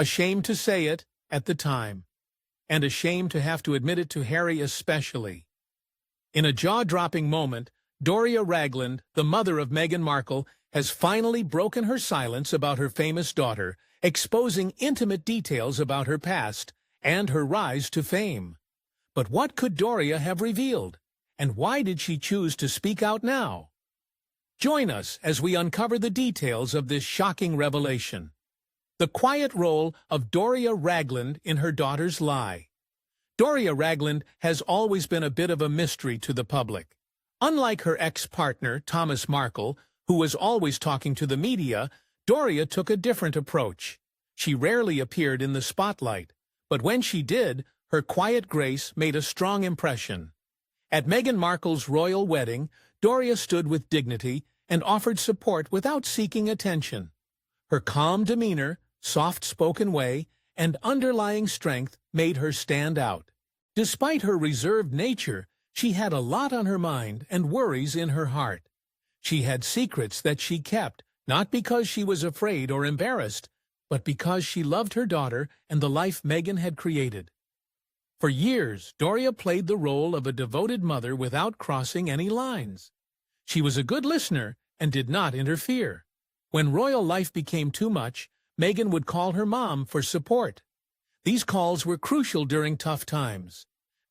Ashamed to say it at the time, and ashamed to have to admit it to Harry especially. In a jaw-dropping moment, Doria Ragland, the mother of Meghan Markle, has finally broken her silence about her famous daughter, exposing intimate details about her past and her rise to fame. But what could Doria have revealed, and why did she choose to speak out now? Join us as we uncover the details of this shocking revelation. The quiet role of Doria Ragland in her daughter's lie. Doria Ragland has always been a bit of a mystery to the public. Unlike her ex-partner, Thomas Markle, who was always talking to the media, Doria took a different approach. She rarely appeared in the spotlight, but when she did, her quiet grace made a strong impression. At Meghan Markle's royal wedding, Doria stood with dignity and offered support without seeking attention. Her calm demeanor, soft-spoken way, and underlying strength made her stand out. Despite her reserved nature, she had a lot on her mind and worries in her heart. She had secrets that she kept, not because she was afraid or embarrassed, but because she loved her daughter and the life Meghan had created. For years, Doria played the role of a devoted mother without crossing any lines. She was a good listener and did not interfere. When royal life became too much, Meghan would call her mom for support. These calls were crucial during tough times.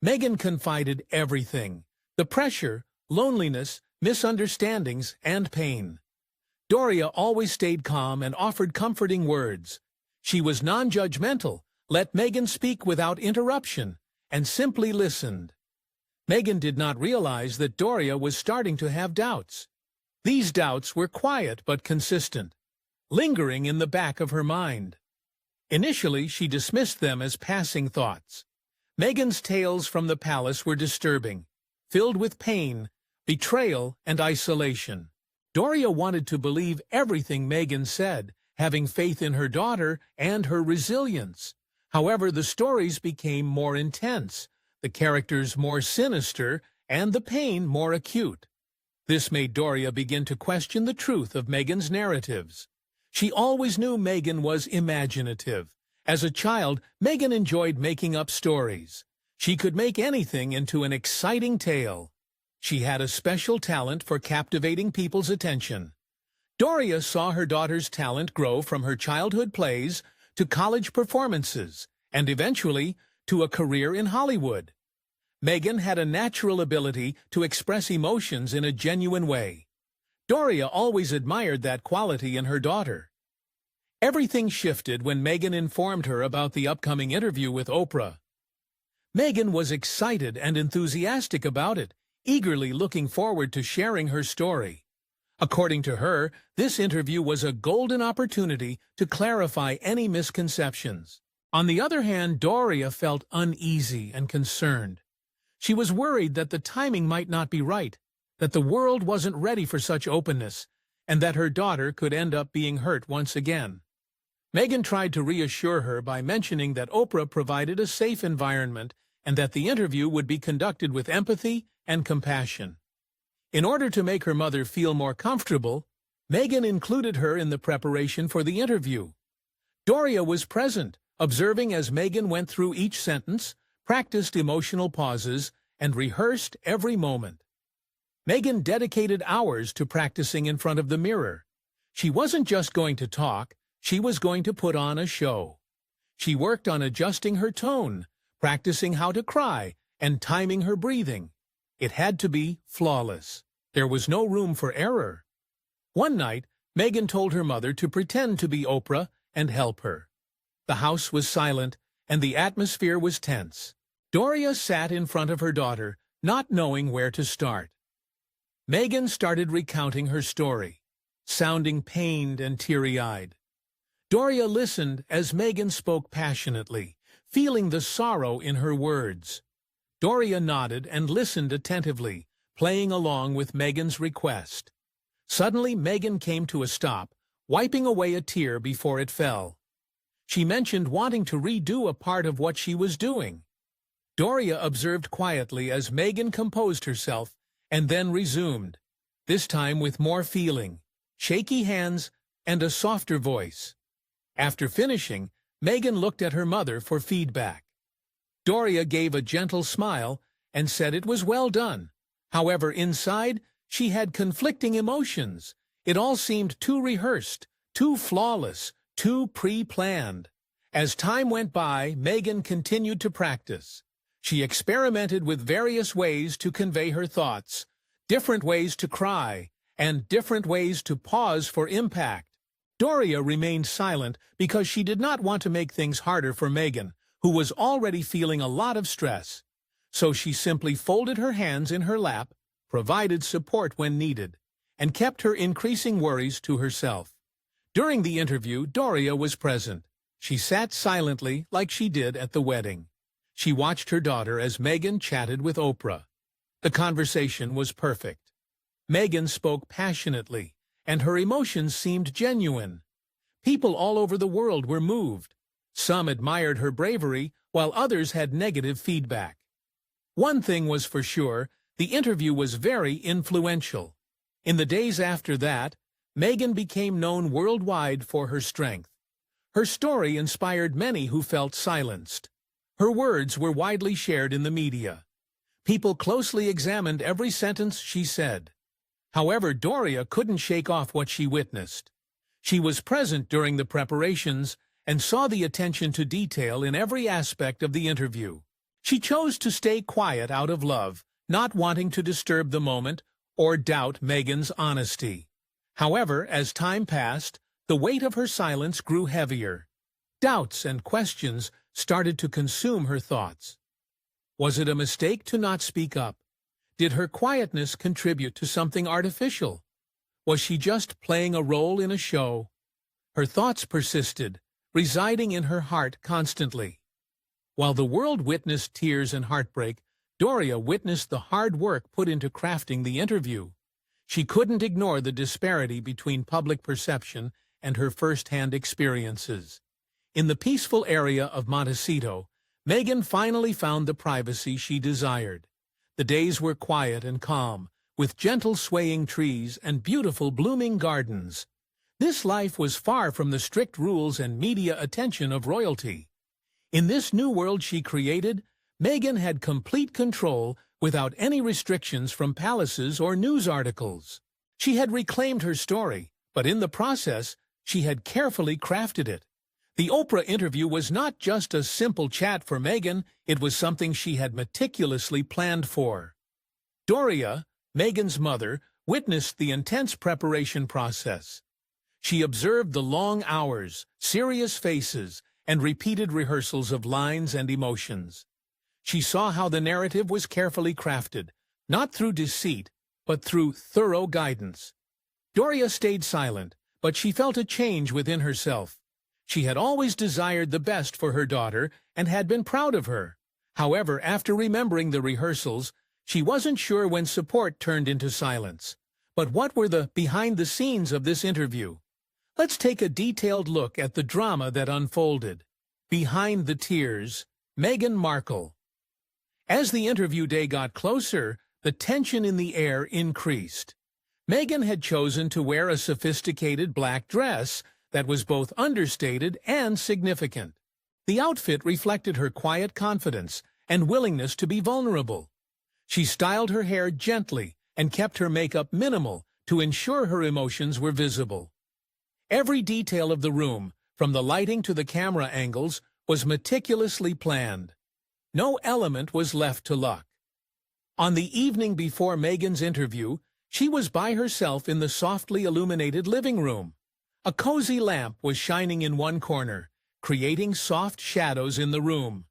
Meghan confided everything: the pressure, loneliness, misunderstandings, and pain. Doria always stayed calm and offered comforting words. She was non-judgmental, let Meghan speak without interruption, and simply listened. Meghan did not realize that Doria was starting to have doubts. These doubts were quiet but consistent, lingering in the back of her mind. Initially, she dismissed them as passing thoughts. Meghan's tales from the palace were disturbing, filled with pain, betrayal, and isolation. Doria wanted to believe everything Meghan said, having faith in her daughter and her resilience. However, the stories became more intense, the characters more sinister, and the pain more acute. This made Doria begin to question the truth of Meghan's narratives. She always knew Meghan was imaginative. As a child, Meghan enjoyed making up stories. She could make anything into an exciting tale. She had a special talent for captivating people's attention. Doria saw her daughter's talent grow from her childhood plays to college performances, and eventually to a career in Hollywood. Meghan had a natural ability to express emotions in a genuine way. Doria always admired that quality in her daughter. Everything shifted when Meghan informed her about the upcoming interview with Oprah. Meghan was excited and enthusiastic about it, eagerly looking forward to sharing her story. According to her, this interview was a golden opportunity to clarify any misconceptions. On the other hand, Doria felt uneasy and concerned. She was worried that the timing might not be right, that the world wasn't ready for such openness, and that her daughter could end up being hurt once again. Meghan tried to reassure her by mentioning that Oprah provided a safe environment and that the interview would be conducted with empathy and compassion. In order to make her mother feel more comfortable, Meghan included her in the preparation for the interview. Doria was present, observing as Meghan went through each sentence, practiced emotional pauses, and rehearsed every moment. Meghan dedicated hours to practicing in front of the mirror. She wasn't just going to talk, she was going to put on a show. She worked on adjusting her tone, practicing how to cry, and timing her breathing. It had to be flawless. There was no room for error. One night, Meghan told her mother to pretend to be Oprah and help her. The house was silent, and the atmosphere was tense. Doria sat in front of her daughter, not knowing where to start. Meghan started recounting her story, sounding pained and teary-eyed. Doria listened as Meghan spoke passionately, feeling the sorrow in her words. Doria nodded and listened attentively, playing along with Meghan's request. Suddenly, Meghan came to a stop, wiping away a tear before it fell. She mentioned wanting to redo a part of what she was doing. Doria observed quietly as Meghan composed herself and then resumed, this time with more feeling, shaky hands, and a softer voice. After finishing, Meghan looked at her mother for feedback. Doria gave a gentle smile and said it was well done. However, inside, she had conflicting emotions. It all seemed too rehearsed, too flawless, too pre-planned. As time went by, Meghan continued to practice. She experimented with various ways to convey her thoughts, different ways to cry, and different ways to pause for impact. Doria remained silent because she did not want to make things harder for Meghan, who was already feeling a lot of stress. So she simply folded her hands in her lap, provided support when needed, and kept her increasing worries to herself. During the interview, Doria was present. She sat silently like she did at the wedding. She watched her daughter as Meghan chatted with Oprah. The conversation was perfect. Meghan spoke passionately, and her emotions seemed genuine. People all over the world were moved. Some admired her bravery, while others had negative feedback. One thing was for sure, the interview was very influential. In the days after that, Meghan became known worldwide for her strength. Her story inspired many who felt silenced. Her words were widely shared in the media. People closely examined every sentence she said. However, Doria couldn't shake off what she witnessed. She was present during the preparations and saw the attention to detail in every aspect of the interview. She chose to stay quiet out of love, not wanting to disturb the moment or doubt Meghan's honesty. However, as time passed, the weight of her silence grew heavier. Doubts and questions started to consume her thoughts. Was it a mistake to not speak up? Did her quietness contribute to something artificial? Was she just playing a role in a show? Her thoughts persisted, residing in her heart constantly. While the world witnessed tears and heartbreak, Doria witnessed the hard work put into crafting the interview. She couldn't ignore the disparity between public perception and her first-hand experiences. In the peaceful area of Montecito, Meghan finally found the privacy she desired. The days were quiet and calm, with gentle swaying trees and beautiful blooming gardens. This life was far from the strict rules and media attention of royalty. In this new world she created, Meghan had complete control without any restrictions from palaces or news articles. She had reclaimed her story, but in the process, she had carefully crafted it. The Oprah interview was not just a simple chat for Meghan, it was something she had meticulously planned for. Doria, Meghan's mother, witnessed the intense preparation process. She observed the long hours, serious faces, and repeated rehearsals of lines and emotions. She saw how the narrative was carefully crafted, not through deceit, but through thorough guidance. Doria stayed silent, but she felt a change within herself. She had always desired the best for her daughter and had been proud of her. However, after remembering the rehearsals, she wasn't sure when support turned into silence. But what were the behind-the-scenes of this interview? Let's take a detailed look at the drama that unfolded. Behind the tears, Meghan Markle. As the interview day got closer, the tension in the air increased. Meghan had chosen to wear a sophisticated black dress that was both understated and significant. The outfit reflected her quiet confidence and willingness to be vulnerable. She styled her hair gently and kept her makeup minimal to ensure her emotions were visible. Every detail of the room, from the lighting to the camera angles, was meticulously planned. No element was left to luck. On the evening before Meghan's interview, she was by herself in the softly illuminated living room. A cozy lamp was shining in one corner, creating soft shadows in the room.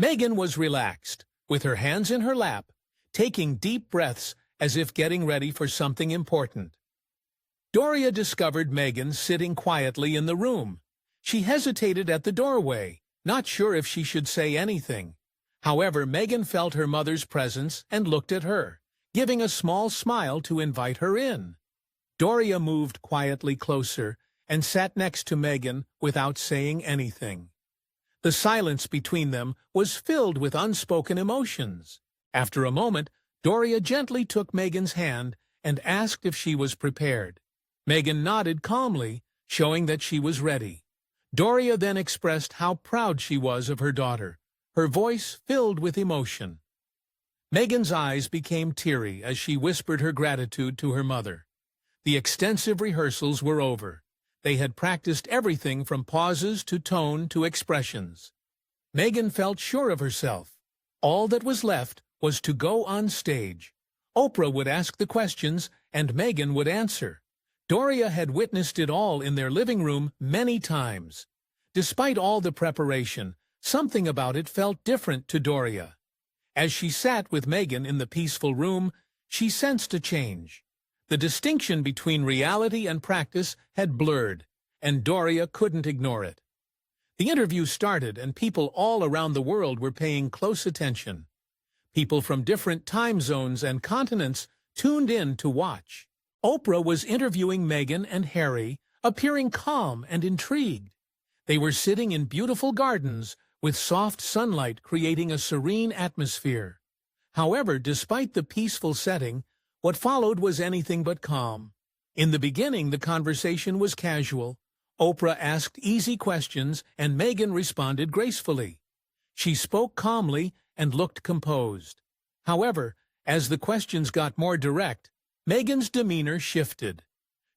Meghan was relaxed, with her hands in her lap, taking deep breaths as if getting ready for something important. Doria discovered Meghan sitting quietly in the room. She hesitated at the doorway, not sure if she should say anything. However, Meghan felt her mother's presence and looked at her, giving a small smile to invite her in. Doria moved quietly closer and sat next to Meghan without saying anything. The silence between them was filled with unspoken emotions. After a moment, Doria gently took Meghan's hand and asked if she was prepared. Meghan nodded calmly, showing that she was ready. Doria then expressed how proud she was of her daughter, her voice filled with emotion. Meghan's eyes became teary as she whispered her gratitude to her mother. The extensive rehearsals were over. They had practiced everything from pauses to tone to expressions. Meghan felt sure of herself. All that was left was to go on stage. Oprah would ask the questions, and Meghan would answer. Doria had witnessed it all in their living room many times. Despite all the preparation, something about it felt different to Doria. As she sat with Meghan in the peaceful room, she sensed a change. The distinction between reality and practice had blurred, and Doria couldn't ignore it. The interview started, and people all around the world were paying close attention. People from different time zones and continents tuned in to watch. Oprah was interviewing Meghan and Harry, appearing calm and intrigued. They were sitting in beautiful gardens, with soft sunlight creating a serene atmosphere. However, despite the peaceful setting, what followed was anything but calm. In the beginning, the conversation was casual. Oprah asked easy questions, and Meghan responded gracefully. She spoke calmly and looked composed. However, as the questions got more direct, Meghan's demeanor shifted.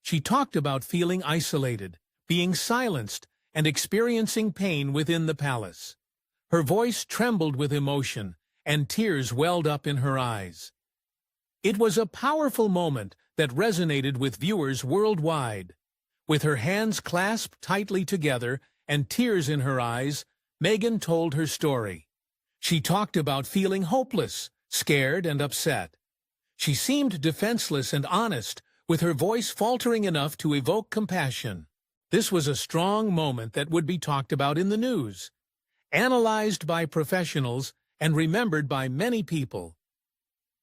She talked about feeling isolated, being silenced, and experiencing pain within the palace. Her voice trembled with emotion, and tears welled up in her eyes. It was a powerful moment that resonated with viewers worldwide. With her hands clasped tightly together and tears in her eyes, Meghan told her story. She talked about feeling hopeless, scared, and upset. She seemed defenseless and honest, with her voice faltering enough to evoke compassion. This was a strong moment that would be talked about in the news, analyzed by professionals and remembered by many people.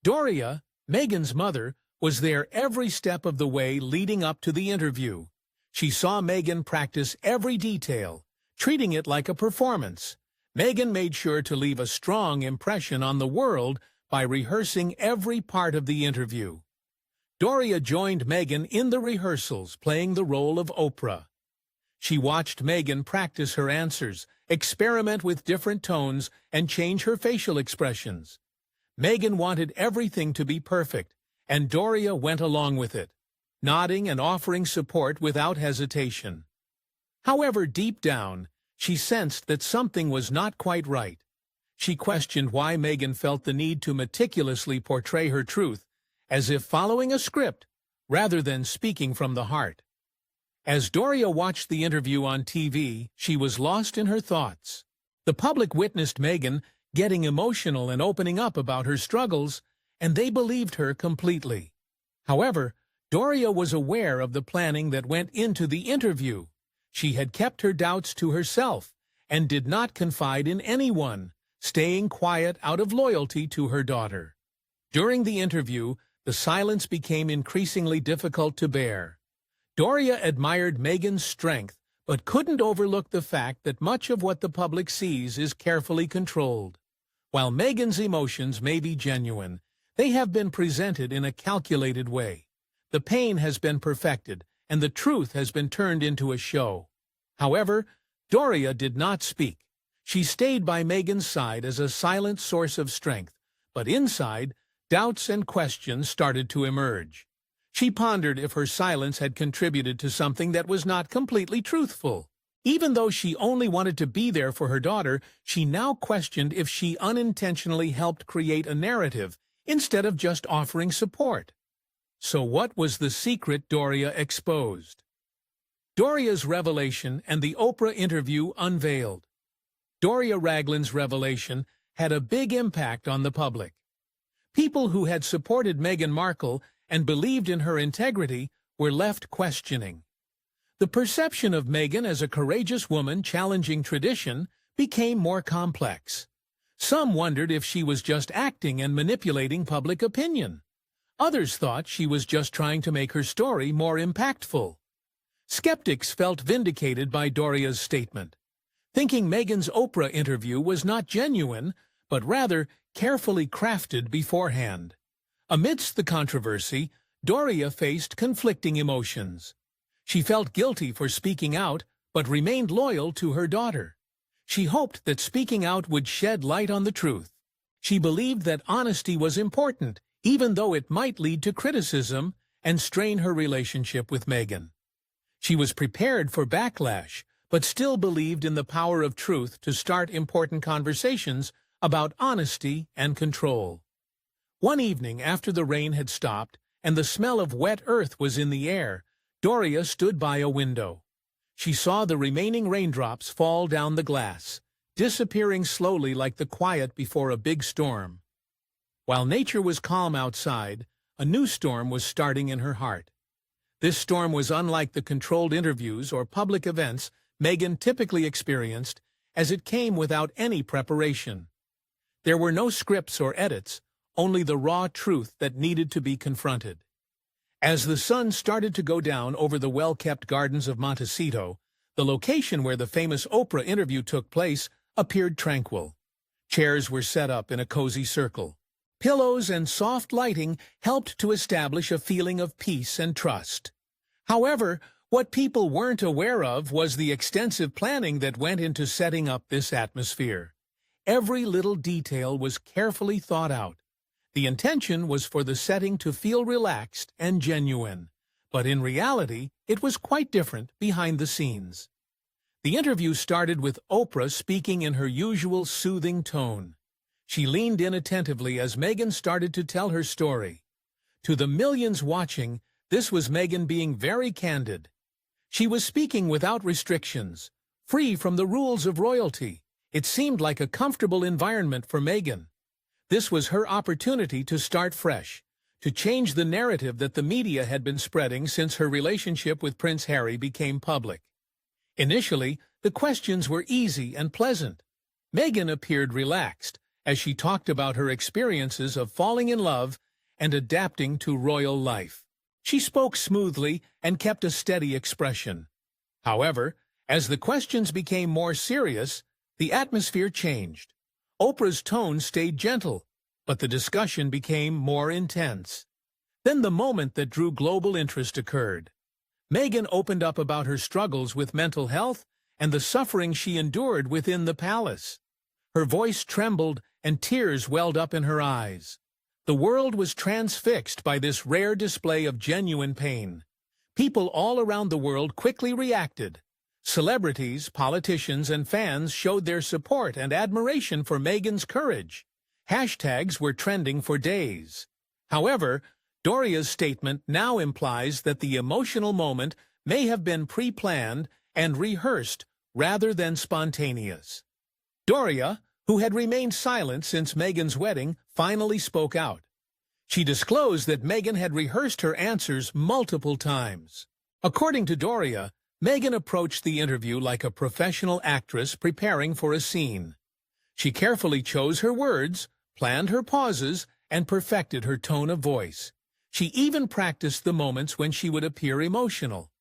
Doria, Meghan's mother, was there every step of the way leading up to the interview. She saw Meghan practice every detail, treating it like a performance. Meghan made sure to leave a strong impression on the world by rehearsing every part of the interview. Doria joined Meghan in the rehearsals, playing the role of Oprah. She watched Meghan practice her answers, experiment with different tones, and change her facial expressions. Meghan wanted everything to be perfect, and Doria went along with it, nodding and offering support without hesitation. However, deep down, she sensed that something was not quite right. She questioned why Meghan felt the need to meticulously portray her truth, as if following a script, rather than speaking from the heart. As Doria watched the interview on TV, she was lost in her thoughts. The public witnessed Meghan getting emotional and opening up about her struggles, and they believed her completely. However, Doria was aware of the planning that went into the interview. She had kept her doubts to herself and did not confide in anyone, staying quiet out of loyalty to her daughter. During the interview, the silence became increasingly difficult to bear. Doria admired Meghan's strength, but couldn't overlook the fact that much of what the public sees is carefully controlled. While Meghan's emotions may be genuine, they have been presented in a calculated way. The pain has been perfected, and the truth has been turned into a show. However, Doria did not speak. She stayed by Meghan's side as a silent source of strength, but inside, doubts and questions started to emerge. She pondered if her silence had contributed to something that was not completely truthful. Even though she only wanted to be there for her daughter, she now questioned if she unintentionally helped create a narrative instead of just offering support. So what was the secret Doria exposed? Doria's revelation and the Oprah interview unveiled. Doria Ragland's revelation had a big impact on the public. People who had supported Meghan Markle and believed in her integrity were left questioning. The perception of Meghan as a courageous woman challenging tradition became more complex. Some wondered if she was just acting and manipulating public opinion. Others thought she was just trying to make her story more impactful. Skeptics felt vindicated by Doria's statement, thinking Meghan's Oprah interview was not genuine, but rather carefully crafted beforehand. Amidst the controversy, Doria faced conflicting emotions. She felt guilty for speaking out, but remained loyal to her daughter. She hoped that speaking out would shed light on the truth. She believed that honesty was important, even though it might lead to criticism and strain her relationship with Meghan. She was prepared for backlash, but still believed in the power of truth to start important conversations about honesty and control. One evening, after the rain had stopped and the smell of wet earth was in the air, Doria stood by a window. She saw the remaining raindrops fall down the glass, disappearing slowly like the quiet before a big storm. While nature was calm outside, a new storm was starting in her heart. This storm was unlike the controlled interviews or public events Meghan typically experienced, as it came without any preparation. There were no scripts or edits, only the raw truth that needed to be confronted. As the sun started to go down over the well-kept gardens of Montecito, the location where the famous Oprah interview took place appeared tranquil. Chairs were set up in a cozy circle. Pillows and soft lighting helped to establish a feeling of peace and trust. However, what people weren't aware of was the extensive planning that went into setting up this atmosphere. Every little detail was carefully thought out. The intention was for the setting to feel relaxed and genuine, but in reality, it was quite different behind the scenes. The interview started with Oprah speaking in her usual soothing tone. She leaned in attentively as Meghan started to tell her story. To the millions watching, this was Meghan being very candid. She was speaking without restrictions, free from the rules of royalty. It seemed like a comfortable environment for Meghan. This was her opportunity to start fresh, to change the narrative that the media had been spreading since her relationship with Prince Harry became public. Initially, the questions were easy and pleasant. Meghan appeared relaxed as she talked about her experiences of falling in love and adapting to royal life. She spoke smoothly and kept a steady expression. However, as the questions became more serious, the atmosphere changed. Oprah's tone stayed gentle, but the discussion became more intense. Then the moment that drew global interest occurred. Meghan opened up about her struggles with mental health and the suffering she endured within the palace. Her voice trembled and tears welled up in her eyes. The world was transfixed by this rare display of genuine pain. People all around the world quickly reacted. Celebrities, politicians, and fans showed their support and admiration for Meghan's courage. Hashtags were trending for days. However, Doria's statement now implies that the emotional moment may have been pre-planned and rehearsed rather than spontaneous. Doria, who had remained silent since Meghan's wedding, finally spoke out. She disclosed that Meghan had rehearsed her answers multiple times. According to Doria, Meghan approached the interview like a professional actress preparing for a scene. She carefully chose her words, planned her pauses, and perfected her tone of voice. She even practiced the moments when she would appear emotional.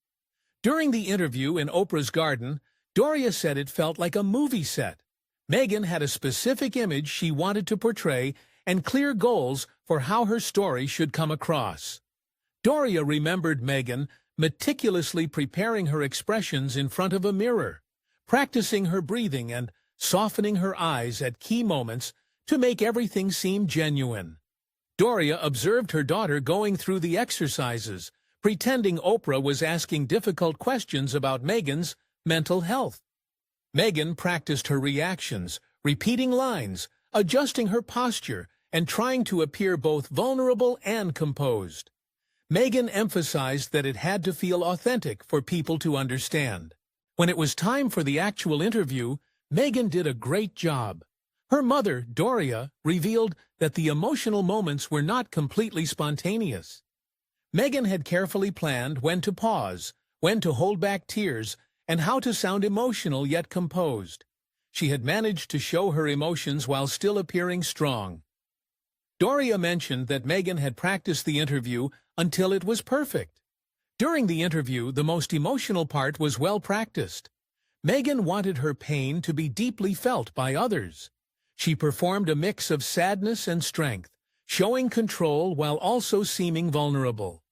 During the interview in Oprah's garden, Doria said it felt like a movie set. Meghan had a specific image she wanted to portray and clear goals for how her story should come across. Doria remembered Meghan meticulously preparing her expressions in front of a mirror, practicing her breathing and softening her eyes at key moments to make everything seem genuine. Doria observed her daughter going through the exercises, pretending Oprah was asking difficult questions about Meghan's mental health. Meghan practiced her reactions, repeating lines, adjusting her posture, and trying to appear both vulnerable and composed. Meghan emphasized that it had to feel authentic for people to understand. When it was time for the actual interview, Meghan did a great job. Her mother, Doria, revealed that the emotional moments were not completely spontaneous. Meghan had carefully planned when to pause, when to hold back tears, and how to sound emotional yet composed. She had managed to show her emotions while still appearing strong. Doria mentioned that Meghan had practiced the interview until it was perfect. During the interview, the most emotional part was well practiced. Meghan wanted her pain to be deeply felt by others. She performed a mix of sadness and strength, showing control while also seeming vulnerable.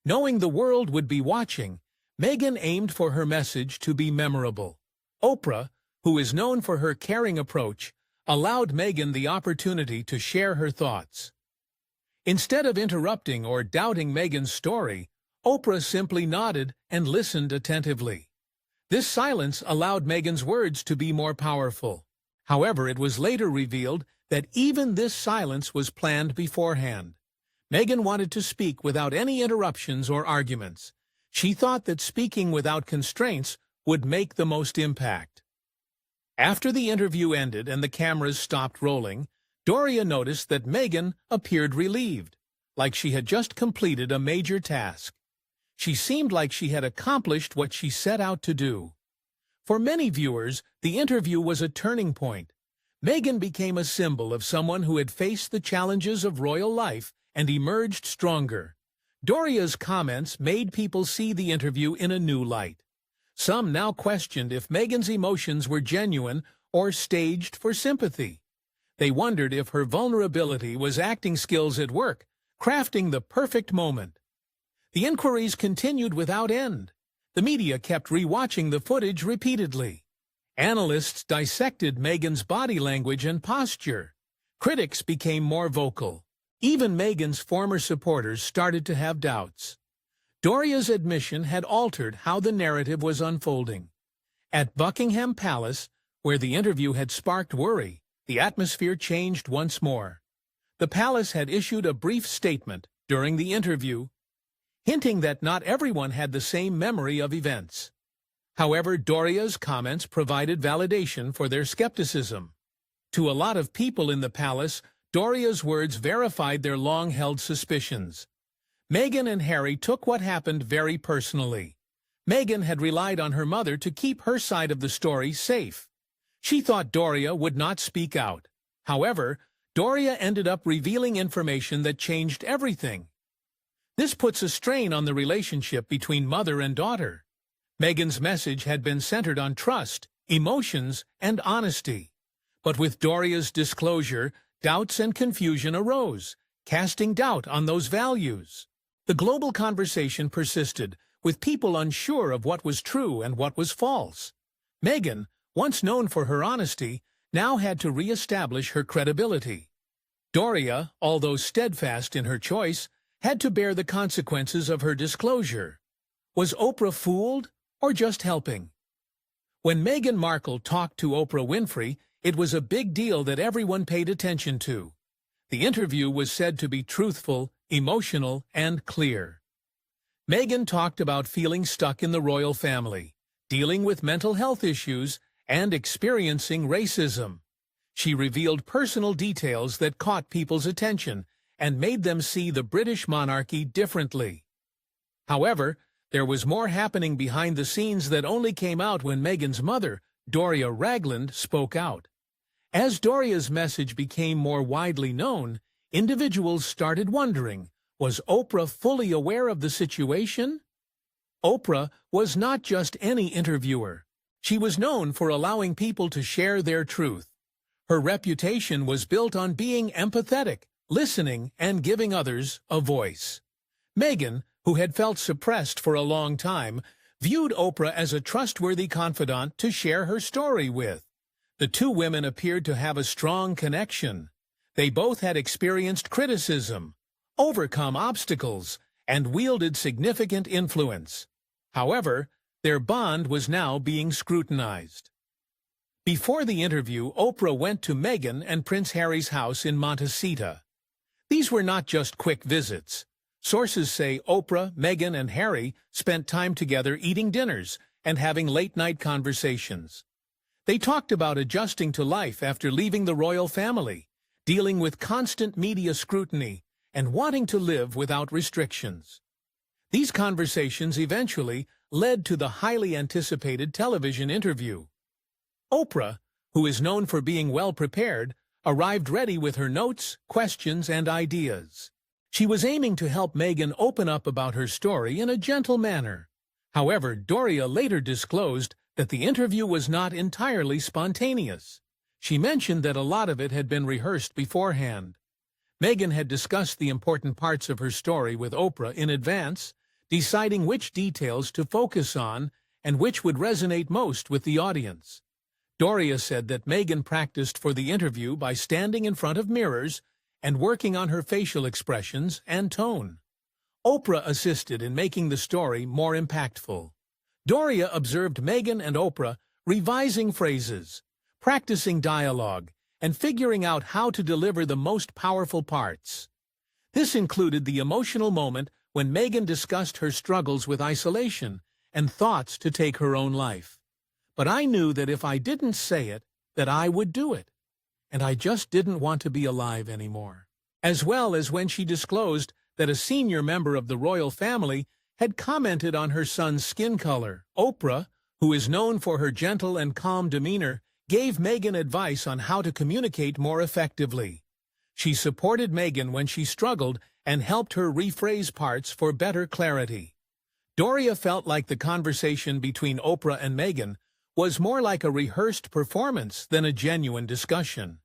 Knowing the world would be watching, Meghan aimed for her message to be memorable. Oprah, who is known for her caring approach, allowed Meghan the opportunity to share her thoughts. Instead of interrupting or doubting Meghan's story, Oprah simply nodded and listened attentively. This silence allowed Meghan's words to be more powerful. However, it was later revealed that even this silence was planned beforehand. Meghan wanted to speak without any interruptions or arguments. She thought that speaking without constraints would make the most impact. After the interview ended and the cameras stopped rolling, Doria noticed that Meghan appeared relieved, like she had just completed a major task. She seemed like she had accomplished what she set out to do. For many viewers, the interview was a turning point. Meghan became a symbol of someone who had faced the challenges of royal life and emerged stronger. Doria's comments made people see the interview in a new light. Some now questioned if Meghan's emotions were genuine or staged for sympathy. They wondered if her vulnerability was acting skills at work, crafting the perfect moment. The inquiries continued without end. The media kept rewatching the footage repeatedly. Analysts dissected Meghan's body language and posture. Critics became more vocal. Even Meghan's former supporters started to have doubts. Doria's admission had altered how the narrative was unfolding. At Buckingham Palace, where the interview had sparked worry, the atmosphere changed once more. The palace had issued a brief statement during the interview, hinting that not everyone had the same memory of events. However, Doria's comments provided validation for their skepticism. To a lot of people in the palace, Doria's words verified their long-held suspicions. Meghan and Harry took what happened very personally. Meghan had relied on her mother to keep her side of the story safe. She thought Doria would not speak out. However, Doria ended up revealing information that changed everything. This puts a strain on the relationship between mother and daughter. Meghan's message had been centered on trust, emotions, and honesty. But with Doria's disclosure, doubts and confusion arose, casting doubt on those values. The global conversation persisted, with people unsure of what was true and what was false. Meghan, once known for her honesty, now had to re-establish her credibility. Doria, although steadfast in her choice, had to bear the consequences of her disclosure. Was Oprah fooled or just helping? When Meghan Markle talked to Oprah Winfrey, it was a big deal that everyone paid attention to. The interview was said to be truthful, emotional, and clear. Meghan talked about feeling stuck in the royal family, dealing with mental health issues, and experiencing racism. She revealed personal details that caught people's attention and made them see the British monarchy differently. However, there was more happening behind the scenes that only came out when Meghan's mother, Doria Ragland, spoke out. As Doria's message became more widely known, individuals started wondering, was Oprah fully aware of the situation? Oprah was not just any interviewer. She was known for allowing people to share their truth. Her reputation was built on being empathetic, listening, and giving others a voice. Meghan, who had felt suppressed for a long time, viewed Oprah as a trustworthy confidant to share her story with. The two women appeared to have a strong connection. They both had experienced criticism, overcome obstacles, and wielded significant influence. However, their bond was now being scrutinized. Before the interview, Oprah went to Meghan and Prince Harry's house in Montecito. These were not just quick visits. Sources say Oprah, Meghan, and Harry spent time together eating dinners and having late-night conversations. They talked about adjusting to life after leaving the royal family, dealing with constant media scrutiny, and wanting to live without restrictions. These conversations eventually led to the highly anticipated television interview. Oprah, who is known for being well-prepared, arrived ready with her notes, questions, and ideas. She was aiming to help Meghan open up about her story in a gentle manner. However, Doria later disclosed that the interview was not entirely spontaneous. She mentioned that a lot of it had been rehearsed beforehand. Meghan had discussed the important parts of her story with Oprah in advance, deciding which details to focus on and which would resonate most with the audience. Doria said that Meghan practiced for the interview by standing in front of mirrors and working on her facial expressions and tone. Oprah assisted in making the story more impactful. Doria observed Meghan and Oprah revising phrases, practicing dialogue, and figuring out how to deliver the most powerful parts. This included the emotional moment when Meghan discussed her struggles with isolation and thoughts to take her own life. But I knew that if I didn't say it, that I would do it. And I just didn't want to be alive anymore. As well as when she disclosed that a senior member of the royal family had commented on her son's skin color. Oprah, who is known for her gentle and calm demeanor, gave Meghan advice on how to communicate more effectively. She supported Meghan when she struggled and helped her rephrase parts for better clarity. Doria felt like the conversation between Oprah and Meghan was more like a rehearsed performance than a genuine discussion.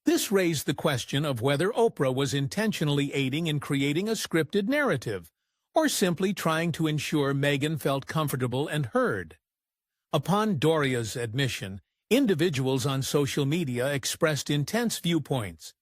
This raised the question of whether Oprah was intentionally aiding in creating a scripted narrative, or simply trying to ensure Meghan felt comfortable and heard. Upon Doria's admission, individuals on social media expressed intense viewpoints.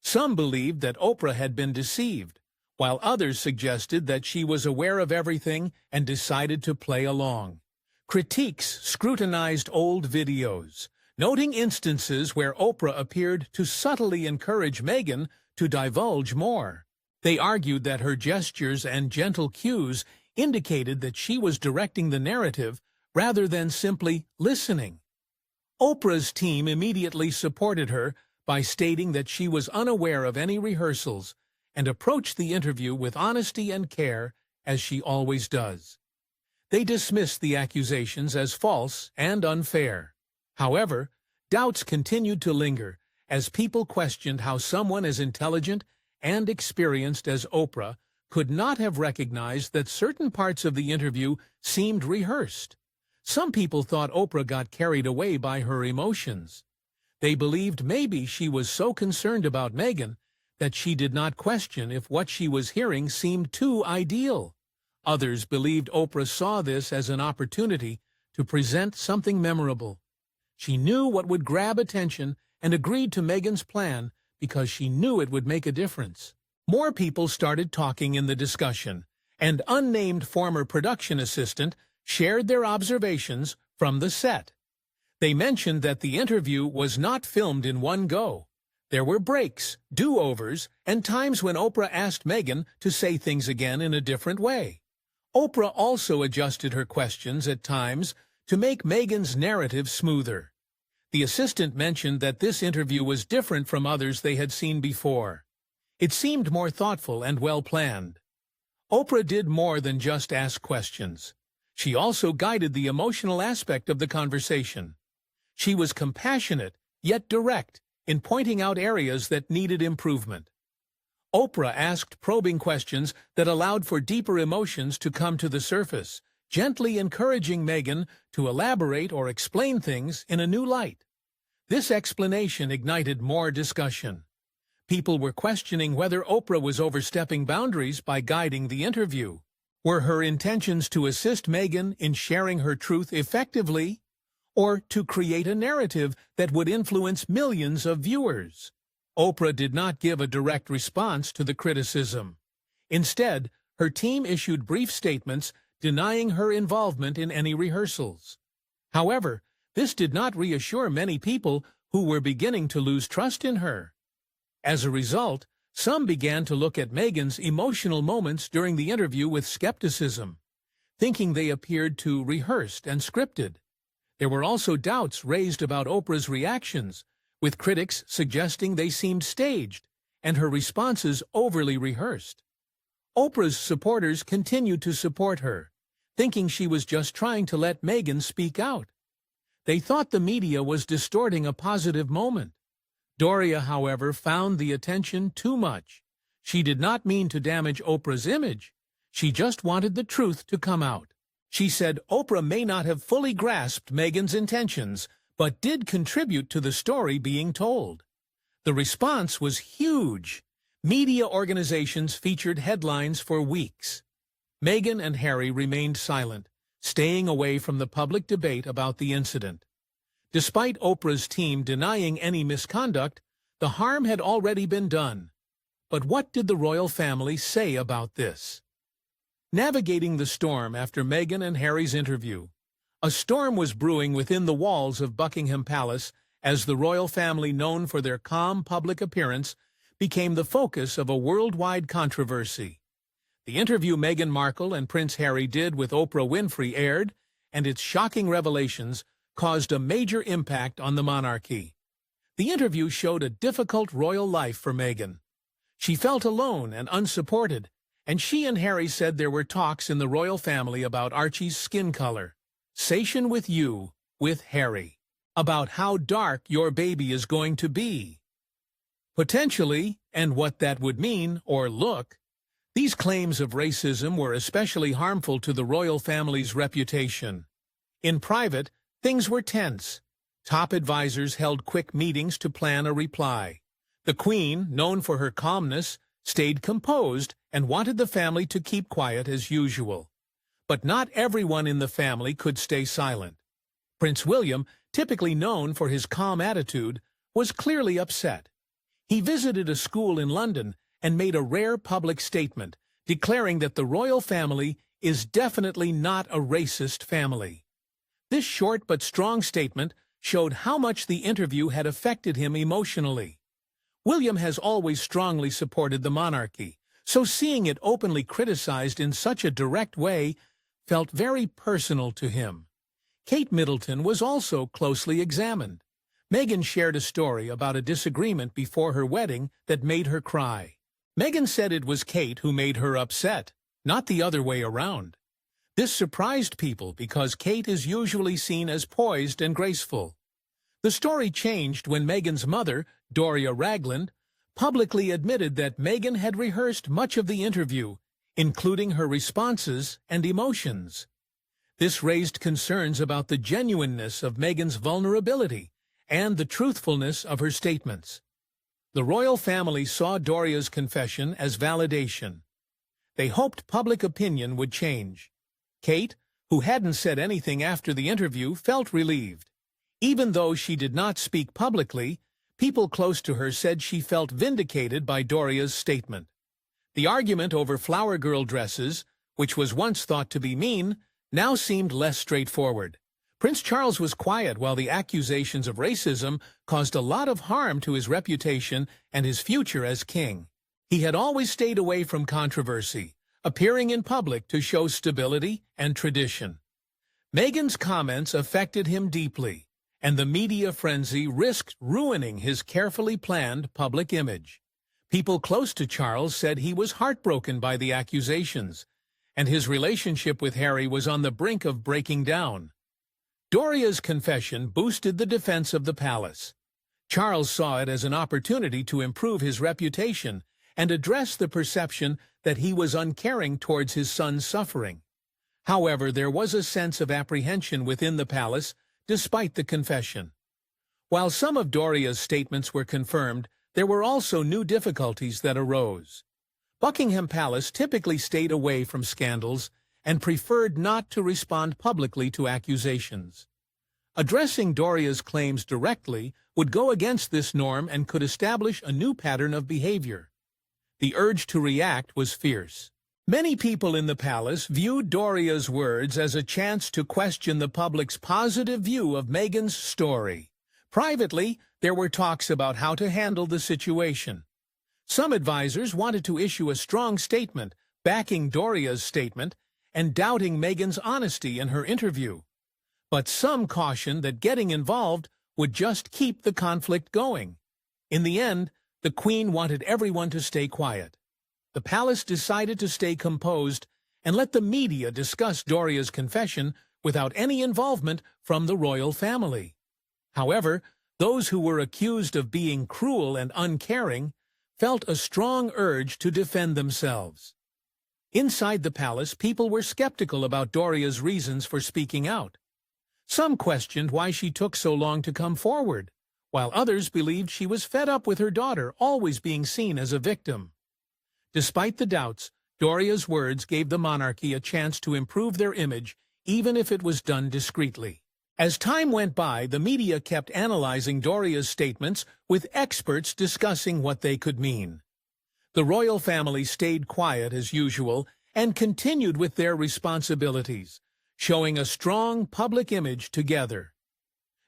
Some believed that Oprah had been deceived, while others suggested that she was aware of everything and decided to play along. Critiques scrutinized old videos, noting instances where Oprah appeared to subtly encourage Meghan to divulge more. They argued that her gestures and gentle cues indicated that she was directing the narrative rather than simply listening. Oprah's team immediately supported her by stating that she was unaware of any rehearsals and approached the interview with honesty and care, as she always does. They dismissed the accusations as false and unfair. However, doubts continued to linger as people questioned how someone as intelligent and experienced as Oprah could not have recognized that certain parts of the interview seemed rehearsed. Some people thought Oprah got carried away by her emotions. They believed maybe she was so concerned about Meghan that she did not question if what she was hearing seemed too ideal. Others believed Oprah saw this as an opportunity to present something memorable. She knew what would grab attention and agreed to Meghan's plan because she knew it would make a difference. More people started talking in the discussion, and unnamed former production assistant shared their observations from the set. They mentioned that the interview was not filmed in one go. There were breaks, do-overs, and times when Oprah asked Meghan to say things again in a different way. Oprah also adjusted her questions at times to make Meghan's narrative smoother. The assistant mentioned that this interview was different from others they had seen before. It seemed more thoughtful and well-planned. Oprah did more than just ask questions. She also guided the emotional aspect of the conversation. She was compassionate, yet direct, in pointing out areas that needed improvement. Oprah asked probing questions that allowed for deeper emotions to come to the surface, gently encouraging Meghan to elaborate or explain things in a new light. This explanation ignited more discussion. People were questioning whether Oprah was overstepping boundaries by guiding the interview. Were her intentions to assist Meghan in sharing her truth effectively, or to create a narrative that would influence millions of viewers? Oprah did not give a direct response to the criticism. Instead, her team issued brief statements denying her involvement in any rehearsals. However, this did not reassure many people who were beginning to lose trust in her. As a result, some began to look at Meghan's emotional moments during the interview with skepticism, thinking they appeared too rehearsed and scripted. There were also doubts raised about Oprah's reactions, with critics suggesting they seemed staged and her responses overly rehearsed. Oprah's supporters continued to support her, thinking she was just trying to let Meghan speak out. They thought the media was distorting a positive moment. Doria, however, found the attention too much. She did not mean to damage Oprah's image. She just wanted the truth to come out. She said Oprah may not have fully grasped Meghan's intentions, but did contribute to the story being told. The response was huge. Media organizations featured headlines for weeks. Meghan and Harry remained silent, staying away from the public debate about the incident. Despite Oprah's team denying any misconduct, the harm had already been done. But what did the royal family say about this? Navigating the storm after Meghan and Harry's interview. A storm was brewing within the walls of Buckingham Palace as the royal family, known for their calm public appearance, became the focus of a worldwide controversy. The interview Meghan Markle and Prince Harry did with Oprah Winfrey aired, and its shocking revelations caused a major impact on the monarchy. The interview showed a difficult royal life for Meghan. She felt alone and unsupported, and she and Harry said there were talks in the royal family about Archie's skin color. Sation with you, with Harry, about how dark your baby is going to be. Potentially, and what that would mean or look. These claims of racism were especially harmful to the royal family's reputation. In private, things were tense. Top advisors held quick meetings to plan a reply. The Queen, known for her calmness, stayed composed and wanted the family to keep quiet as usual. But not everyone in the family could stay silent. Prince William, typically known for his calm attitude, was clearly upset. He visited a school in London and made a rare public statement, declaring that the royal family is definitely not a racist family. This short but strong statement showed how much the interview had affected him emotionally. William has always strongly supported the monarchy, so seeing it openly criticized in such a direct way felt very personal to him. Kate Middleton was also closely examined. Meghan shared a story about a disagreement before her wedding that made her cry. Meghan said it was Kate who made her upset, not the other way around. This surprised people because Kate is usually seen as poised and graceful. The story changed when Meghan's mother, Doria Ragland, publicly admitted that Meghan had rehearsed much of the interview, including her responses and emotions. This raised concerns about the genuineness of Meghan's vulnerability and the truthfulness of her statements. The royal family saw Doria's confession as validation. They hoped public opinion would change. Kate, who hadn't said anything after the interview, felt relieved. Even though she did not speak publicly, people close to her said she felt vindicated by Doria's statement. The argument over flower girl dresses, which was once thought to be mean, now seemed less straightforward. Prince Charles was quiet while the accusations of racism caused a lot of harm to his reputation and his future as king. He had always stayed away from controversy, appearing in public to show stability and tradition. Meghan's comments affected him deeply, and the media frenzy risked ruining his carefully planned public image. People close to Charles said he was heartbroken by the accusations, and his relationship with Harry was on the brink of breaking down. Doria's confession boosted the defense of the palace. Charles saw it as an opportunity to improve his reputation and address the perception that he was uncaring towards his son's suffering. However, there was a sense of apprehension within the palace despite the confession. While some of Doria's statements were confirmed, there were also new difficulties that arose. Buckingham Palace typically stayed away from scandals and preferred not to respond publicly to accusations. Addressing Doria's claims directly would go against this norm and could establish a new pattern of behavior. The urge to react was fierce. Many people in the palace viewed Doria's words as a chance to question the public's positive view of Meghan's story. Privately, there were talks about how to handle the situation. Some advisors wanted to issue a strong statement backing Doria's statement and doubting Meghan's honesty in her interview. But some cautioned that getting involved would just keep the conflict going. In the end, the Queen wanted everyone to stay quiet. The palace decided to stay composed and let the media discuss Doria's confession without any involvement from the royal family. However, those who were accused of being cruel and uncaring felt a strong urge to defend themselves. Inside the palace, people were skeptical about Doria's reasons for speaking out. Some questioned why she took so long to come forward, while others believed she was fed up with her daughter always being seen as a victim. Despite the doubts, Doria's words gave the monarchy a chance to improve their image, even if it was done discreetly. As time went by, the media kept analyzing Doria's statements, with experts discussing what they could mean. The royal family stayed quiet as usual and continued with their responsibilities, showing a strong public image together.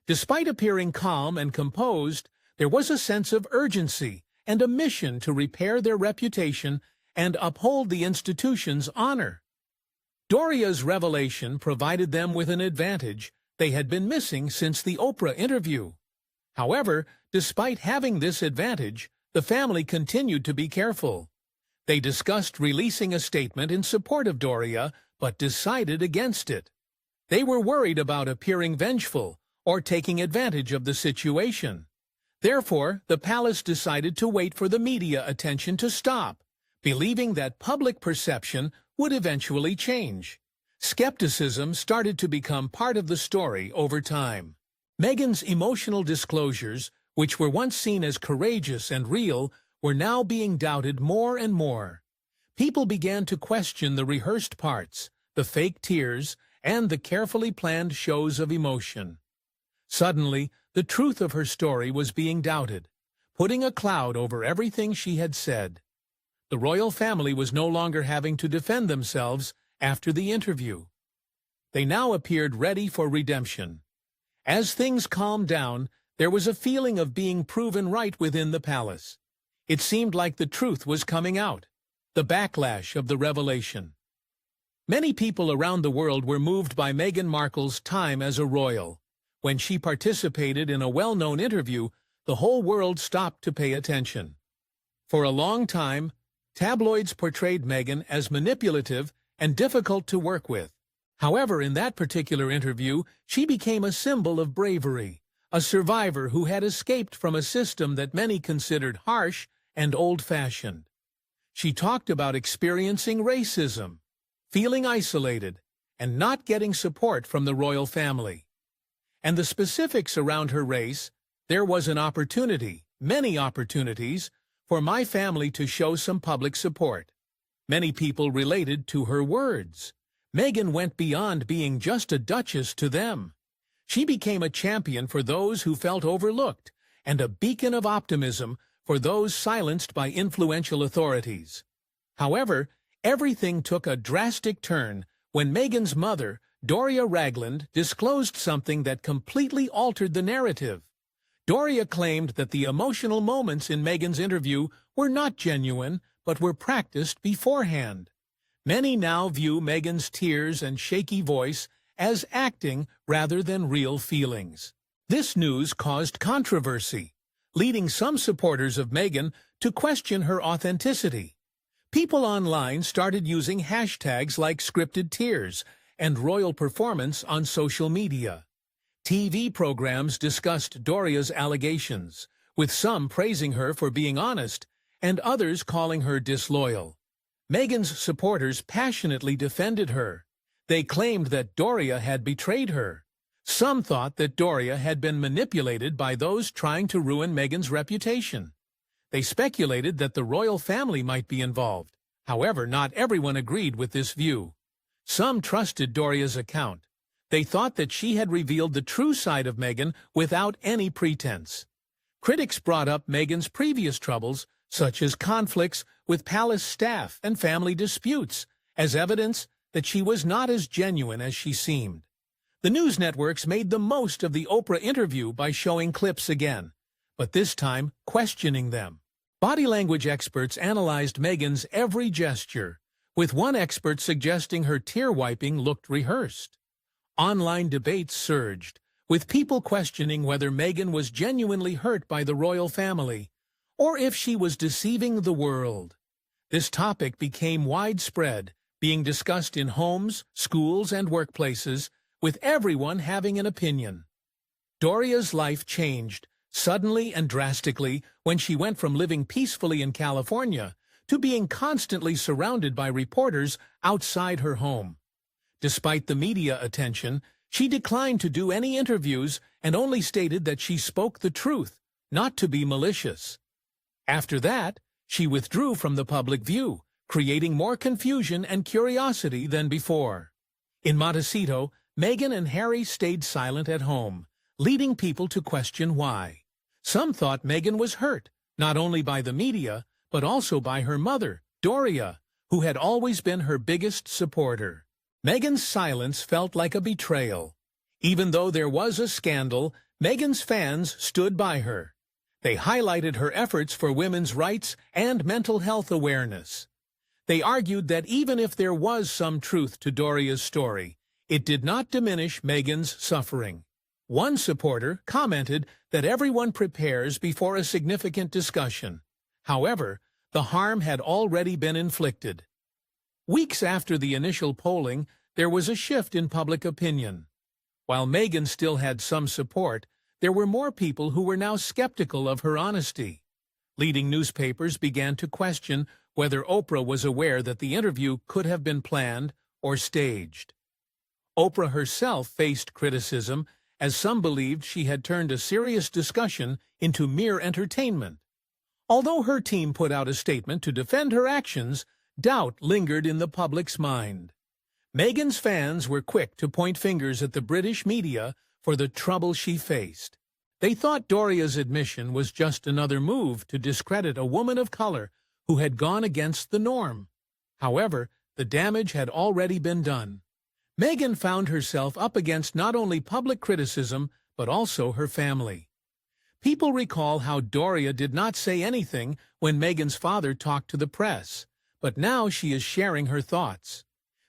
Despite appearing calm and composed, there was a sense of urgency and a mission to repair their reputation and uphold the institution's honor. Doria's revelation provided them with an advantage they had been missing since the Oprah interview. However, despite having this advantage, the family continued to be careful. They discussed releasing a statement in support of Doria, but decided against it. They were worried about appearing vengeful or taking advantage of the situation. Therefore, the palace decided to wait for the media attention to stop, believing that public perception would eventually change. Skepticism started to become part of the story over time. Meghan's emotional disclosures, which were once seen as courageous and real, were now being doubted more and more. People began to question the rehearsed parts, the fake tears, and the carefully planned shows of emotion. Suddenly, the truth of her story was being doubted, putting a cloud over everything she had said. The royal family was no longer having to defend themselves after the interview. They now appeared ready for redemption. As things calmed down, there was a feeling of being proven right within the palace. It seemed like the truth was coming out, the backlash of the revelation. Many people around the world were moved by Meghan Markle's time as a royal. When she participated in a well-known interview, the whole world stopped to pay attention. For a long time, tabloids portrayed Meghan as manipulative and difficult to work with. However, in that particular interview, she became a symbol of bravery, a survivor who had escaped from a system that many considered harsh and old-fashioned. She talked about experiencing racism, feeling isolated, and not getting support from the royal family. And the specifics around her race, there was an opportunity, many opportunities, for my family to show some public support. Many people related to her words. Meghan went beyond being just a duchess to them. She became a champion for those who felt overlooked and a beacon of optimism for those silenced by influential authorities. However, everything took a drastic turn when Meghan's mother, Doria Ragland, disclosed something that completely altered the narrative. Doria claimed that the emotional moments in Meghan's interview were not genuine, but were practiced beforehand. Many now view Meghan's tears and shaky voice as acting rather than real feelings. This news caused controversy, leading some supporters of Meghan to question her authenticity. People online started using hashtags like scripted tears and royal performance on social media. TV programs discussed Doria's allegations, with some praising her for being honest and others calling her disloyal. Meghan's supporters passionately defended her. They claimed that Doria had betrayed her. Some thought that Doria had been manipulated by those trying to ruin Meghan's reputation. They speculated that the royal family might be involved. However, not everyone agreed with this view. Some trusted Doria's account. They thought that she had revealed the true side of Meghan without any pretense. Critics brought up Meghan's previous troubles, such as conflicts with palace staff and family disputes, as evidence that she was not as genuine as she seemed. The news networks made the most of the Oprah interview by showing clips again, but this time questioning them. Body language experts analyzed Meghan's every gesture, with one expert suggesting her tear-wiping looked rehearsed. Online debates surged, with people questioning whether Meghan was genuinely hurt by the royal family, or if she was deceiving the world. This topic became widespread, being discussed in homes, schools, and workplaces, with everyone having an opinion. Doria's life changed, suddenly and drastically, when she went from living peacefully in California to being constantly surrounded by reporters outside her home. Despite the media attention, she declined to do any interviews and only stated that she spoke the truth, not to be malicious. After that, she withdrew from the public view, creating more confusion and curiosity than before. In Montecito, Meghan and Harry stayed silent at home, leading people to question why. Some thought Meghan was hurt, not only by the media, but also by her mother, Doria, who had always been her biggest supporter. Meghan's silence felt like a betrayal. Even though there was a scandal, Meghan's fans stood by her. They highlighted her efforts for women's rights and mental health awareness. They argued that even if there was some truth to Doria's story, it did not diminish Meghan's suffering. One supporter commented that everyone prepares before a significant discussion. However, the harm had already been inflicted. Weeks after the initial polling, there was a shift in public opinion. While Meghan still had some support, there were more people who were now skeptical of her honesty. Leading newspapers began to question whether Oprah was aware that the interview could have been planned or staged. Oprah herself faced criticism, as some believed she had turned a serious discussion into mere entertainment. Although her team put out a statement to defend her actions, doubt lingered in the public's mind. Meghan's fans were quick to point fingers at the British media for the trouble she faced. They thought Doria's admission was just another move to discredit a woman of color who had gone against the norm. However, the damage had already been done. Meghan found herself up against not only public criticism, but also her family. People recall how Doria did not say anything when Meghan's father talked to the press, but now she is sharing her thoughts.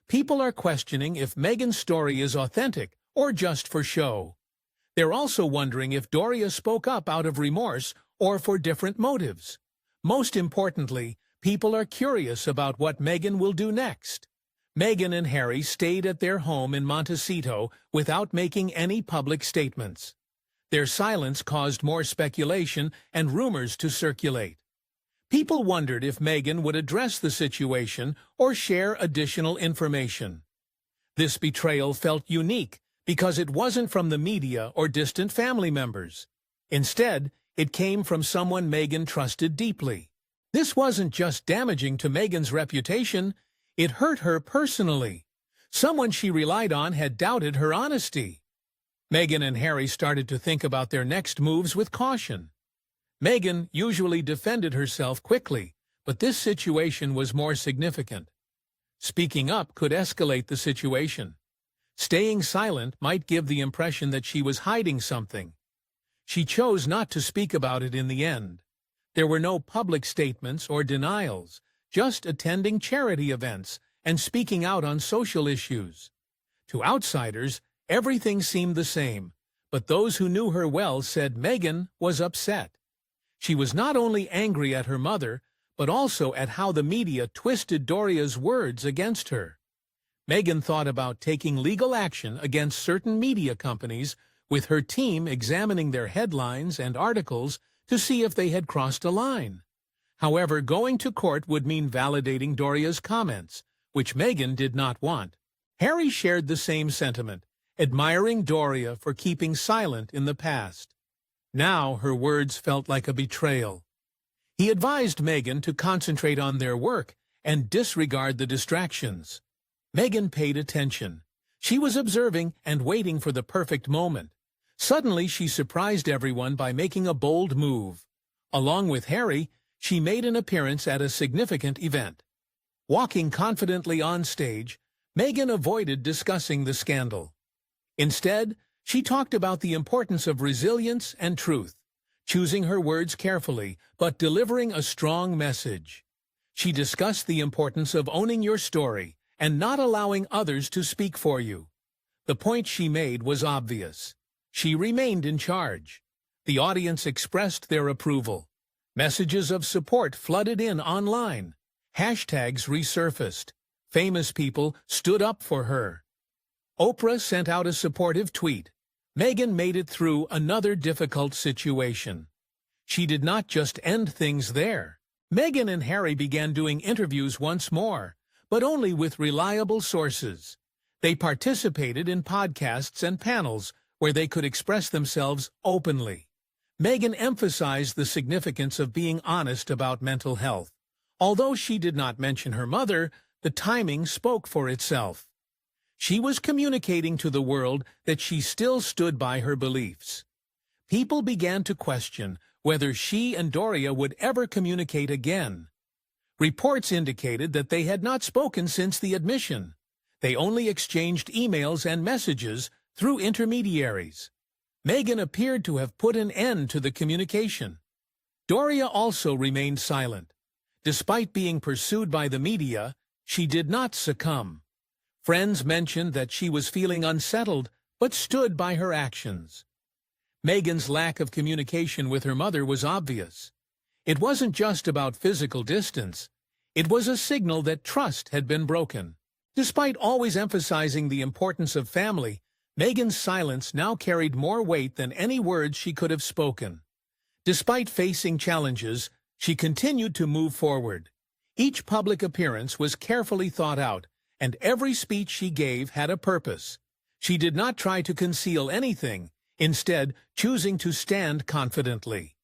People are questioning if Meghan's story is authentic or just for show. They're also wondering if Doria spoke up out of remorse or for different motives. Most importantly, people are curious about what Meghan will do next. Meghan and Harry stayed at their home in Montecito without making any public statements. Their silence caused more speculation and rumors to circulate. People wondered if Meghan would address the situation or share additional information. This betrayal felt unique because it wasn't from the media or distant family members. Instead, it came from someone Meghan trusted deeply. This wasn't just damaging to Meghan's reputation, it hurt her personally. Someone she relied on had doubted her honesty. Meghan and Harry started to think about their next moves with caution. Meghan usually defended herself quickly, but this situation was more significant. Speaking up could escalate the situation. Staying silent might give the impression that she was hiding something. She chose not to speak about it in the end. There were no public statements or denials, just attending charity events and speaking out on social issues. To outsiders, everything seemed the same, but those who knew her well said Meghan was upset. She was not only angry at her mother, but also at how the media twisted Doria's words against her. Meghan thought about taking legal action against certain media companies, with her team examining their headlines and articles to see if they had crossed a line. However, going to court would mean validating Doria's comments, which Meghan did not want. Harry shared the same sentiment, admiring Doria for keeping silent in the past. Now her words felt like a betrayal. He advised Meghan to concentrate on their work and disregard the distractions. Meghan paid attention. She was observing and waiting for the perfect moment. Suddenly she surprised everyone by making a bold move. Along with Harry, she made an appearance at a significant event. Walking confidently on stage, Meghan avoided discussing the scandal. Instead, she talked about the importance of resilience and truth, choosing her words carefully but delivering a strong message. She discussed the importance of owning your story and not allowing others to speak for you. The point she made was obvious. She remained in charge. The audience expressed their approval. Messages of support flooded in online. Hashtags resurfaced. Famous people stood up for her. Oprah sent out a supportive tweet. Meghan made it through another difficult situation. She did not just end things there. Meghan and Harry began doing interviews once more, but only with reliable sources. They participated in podcasts and panels where they could express themselves openly. Meghan emphasized the significance of being honest about mental health, Although she did not mention her mother, the timing spoke for itself. She was communicating to the world that she still stood by her beliefs. People began to question whether she and Doria would ever communicate again. Reports indicated that they had not spoken since the admission. They only exchanged emails and messages through intermediaries. Meghan appeared to have put an end to the communication. Doria also remained silent. Despite being pursued by the media, she did not succumb. Friends mentioned that she was feeling unsettled, but stood by her actions. Meghan's lack of communication with her mother was obvious. It wasn't just about physical distance. It was a signal that trust had been broken. Despite always emphasizing the importance of family, Meghan's silence now carried more weight than any words she could have spoken. Despite facing challenges, she continued to move forward. Each public appearance was carefully thought out, and every speech she gave had a purpose. She did not try to conceal anything, instead choosing to stand confidently.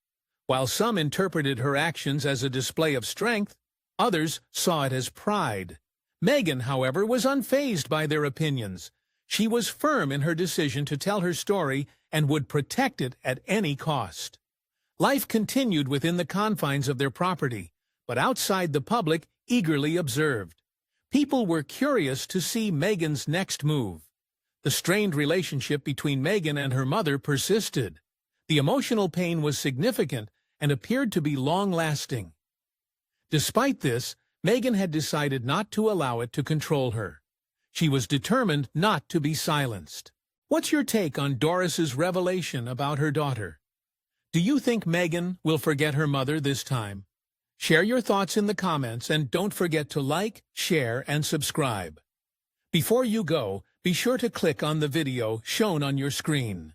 While some interpreted her actions as a display of strength, others saw it as pride. Meghan, however, was unfazed by their opinions. She was firm in her decision to tell her story and would protect it at any cost. Life continued within the confines of their property, but outside the public eagerly observed. People were curious to see Meghan's next move. The strained relationship between Meghan and her mother persisted. The emotional pain was significant and appeared to be long-lasting. Despite this, Meghan had decided not to allow it to control her. She was determined not to be silenced. What's your take on Doris's revelation about her daughter? Do you think Meghan will forget her mother this time? Share your thoughts in the comments and don't forget to like, share, and subscribe. Before you go, be sure to click on the video shown on your screen.